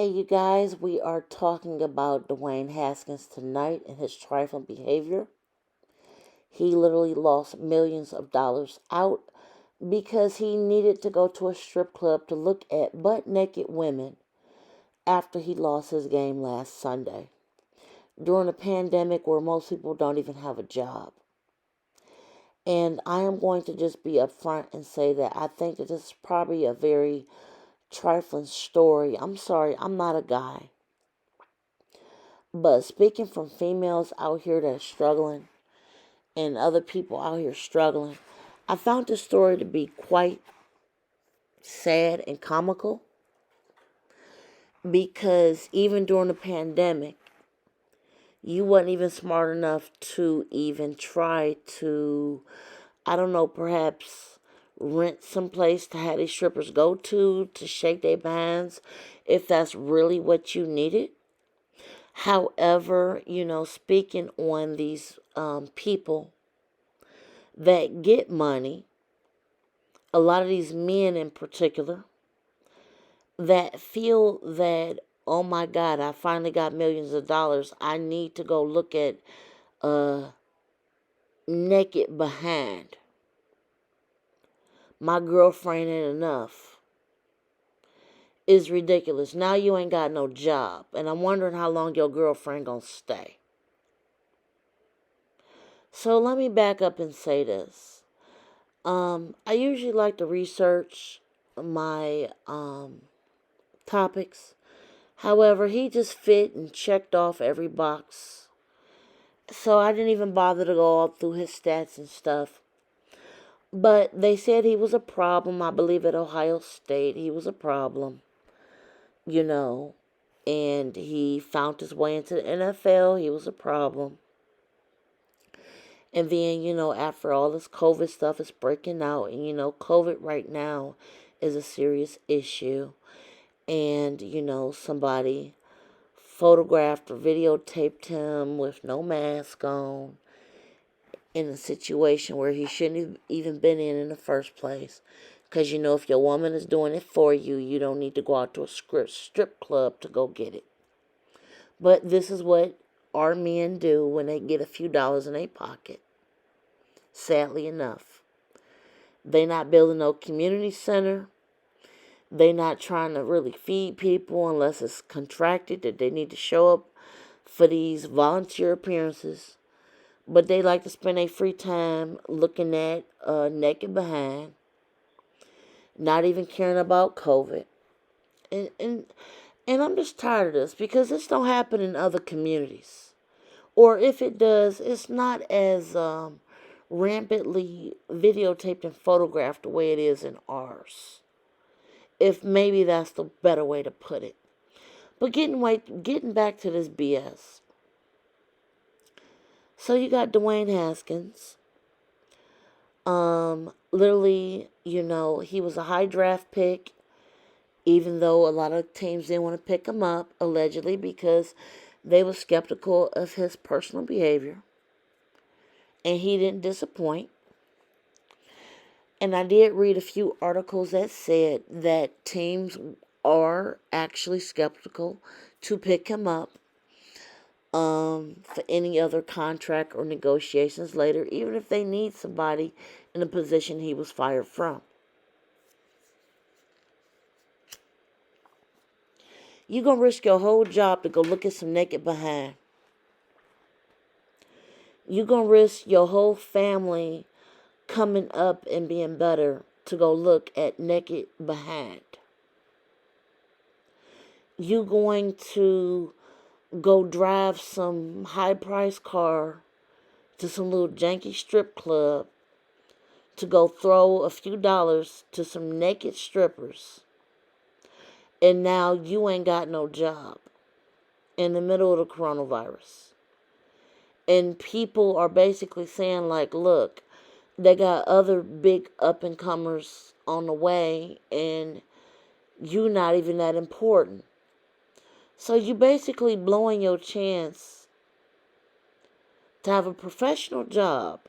Hey, you guys, we are talking about Dwayne Haskins tonight and his trifling behavior. He literally lost millions of dollars out because he needed to go to a strip club to look at butt naked women after he lost his game last Sunday during a pandemic where most people don't even have a job. And I am going to just be upfront and say that I think that this is probably a very trifling story. I'm sorry, I'm not a guy. But speaking from females out here that are struggling and other people out here struggling, I found this story to be quite sad and comical because even during the pandemic, you wasn't even smart enough to even try to, I don't know, perhaps rent some place to have these strippers go to shake their behinds if that's really what you needed. However, speaking on these people that get money, a lot of these men in particular, that feel that, oh my God, I finally got millions of dollars. I need to go look at naked behind. My girlfriend ain't enough. Is ridiculous. Now you ain't got no job. And I'm wondering how long your girlfriend gonna stay. So let me back up and say this. I usually like to research my topics. However, he just fit and checked off every box. So I didn't even bother to go all through his stats and stuff. But they said he was a problem. I believe at Ohio State he was a problem. And he found his way into the NFL. He was a problem. And then, after all this COVID stuff is breaking out, and, COVID right now is a serious issue. And, somebody photographed or videotaped him with no mask on in a situation where he shouldn't have even been in the first place. Because, if your woman is doing it for you, you don't need to go out to a strip club to go get it. But this is what our men do when they get a few dollars in their pocket. Sadly enough. They not building no community center. They not trying to really feed people unless it's contracted that they need to show up for these volunteer appearances. But they like to spend their free time looking at naked behind. Not even caring about COVID. And I'm just tired of this because this don't happen in other communities. Or if it does, it's not as rampantly videotaped and photographed the way it is in ours. If maybe that's the better way to put it. But getting back to this BS. So you got Dwayne Haskins. Literally, he was a high draft pick, even though a lot of teams didn't want to pick him up, allegedly, because they were skeptical of his personal behavior. And he didn't disappoint. And I did read a few articles that said that teams are actually skeptical to pick him up for any other contract or negotiations later, even if they need somebody in a position he was fired from. You're going to risk your whole job to go look at some naked behind. You're going to risk your whole family coming up and being better to go look at naked behind. You're going to go drive some high-priced car to some little janky strip club to go throw a few dollars to some naked strippers. And now you ain't got no job in the middle of the coronavirus. And people are basically saying, like, look, they got other big up-and-comers on the way, and you not even that important. So you basically blowing your chance to have a professional job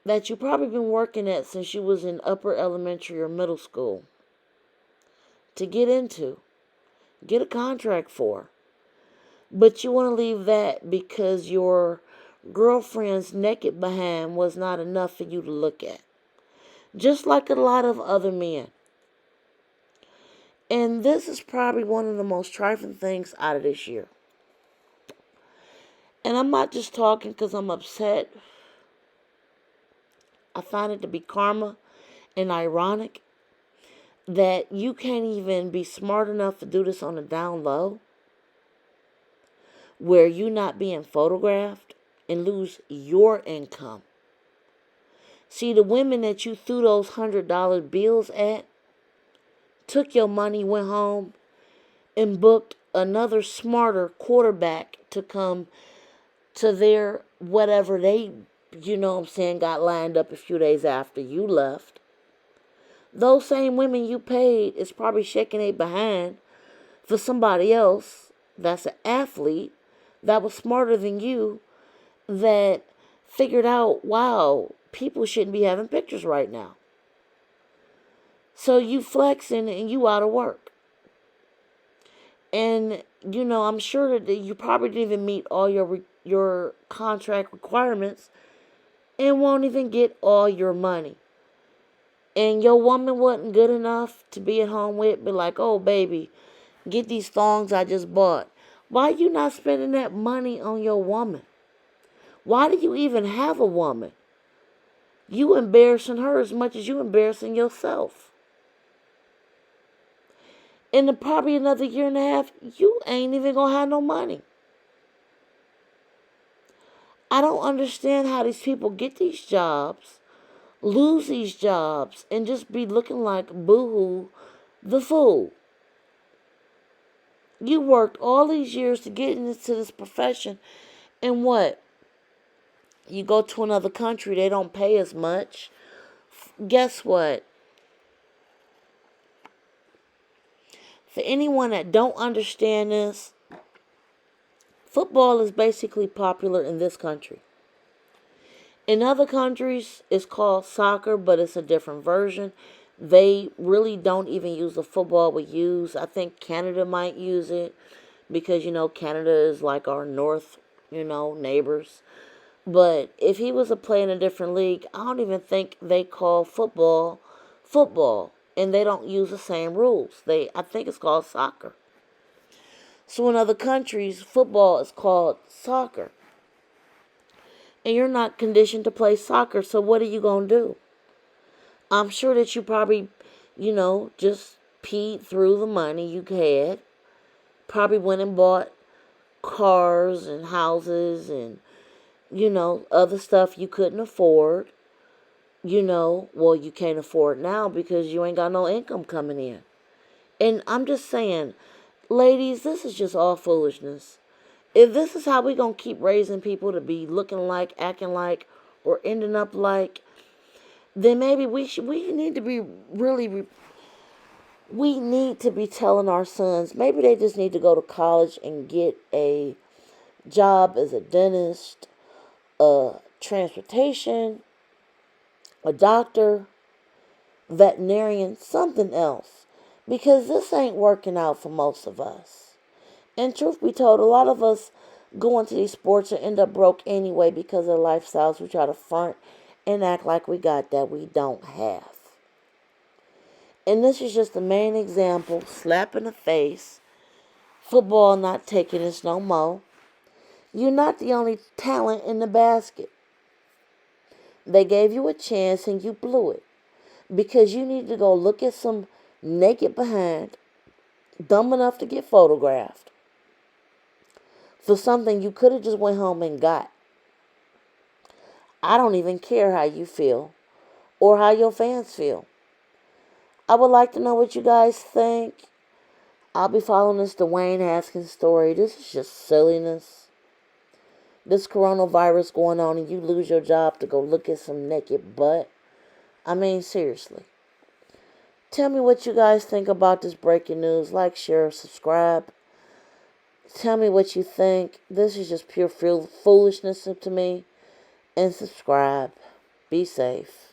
that you probably been working at since you was in upper elementary or middle school to get into. Get a contract for. But you want to leave that because your girlfriend's naked behind was not enough for you to look at. Just like a lot of other men. And this is probably one of the most trifling things out of this year. And I'm not just talking because I'm upset. I find it to be karma and ironic that you can't even be smart enough to do this on the down low, where you're not being photographed and lose your income. See, the women that you threw those $100 bills at took your money, went home, and booked another smarter quarterback to come to their whatever they, got lined up a few days after you left. Those same women you paid is probably shaking their behind for somebody else that's an athlete that was smarter than you, that figured out, wow, people shouldn't be having pictures right now. So you flexing and you out of work. And, I'm sure that you probably didn't even meet all your contract requirements and won't even get all your money. And your woman wasn't good enough to be at home with, be like, oh, baby, get these thongs I just bought. Why you not spending that money on your woman? Why do you even have a woman? You embarrassing her as much as you embarrassing yourself. In probably another year and a half, you ain't even going to have no money. I don't understand how these people get these jobs, lose these jobs, and just be looking like Boo-hoo the fool. You worked all these years to get into this profession, and what? You go to another country, they don't pay as much. Guess what? For anyone that don't understand this, football is basically popular in this country. In other countries, it's called soccer, but it's a different version. They really don't even use the football we use. I think Canada might use it because, Canada is like our north, neighbors. But if he was a player in a different league, I don't even think they call football football. And they don't use the same rules. I think it's called soccer. So in other countries, football is called soccer. And you're not conditioned to play soccer, so what are you going to do? I'm sure that you probably, just peed through the money you had. Probably went and bought cars and houses and, other stuff you couldn't afford. Well, you can't afford now because you ain't got no income coming in. And I'm just saying, ladies, this is just all foolishness. If this is how we going to keep raising people to be looking like, acting like, or ending up like, then maybe we need to be we need to be telling our sons, maybe they just need to go to college and get a job as a dentist, transportation, a doctor, veterinarian, something else. Because this ain't working out for most of us. And truth be told, a lot of us go into these sports and end up broke anyway because of lifestyles we try to front and act like we got that we don't have. And this is just the main example, slap in the face, football not taking this no more. You're not the only talent in the basket. They gave you a chance and you blew it. Because you need to go look at some naked behind, dumb enough to get photographed, for something you could have just went home and got. I don't even care how you feel or how your fans feel. I would like to know what you guys think. I'll be following this Dwayne Haskins story. This is just silliness. This coronavirus going on and you lose your job to go look at some naked butt. I mean, seriously. Tell me what you guys think about this breaking news. Like, share, subscribe. Tell me what you think. This is just pure foolishness to me. And subscribe. Be safe.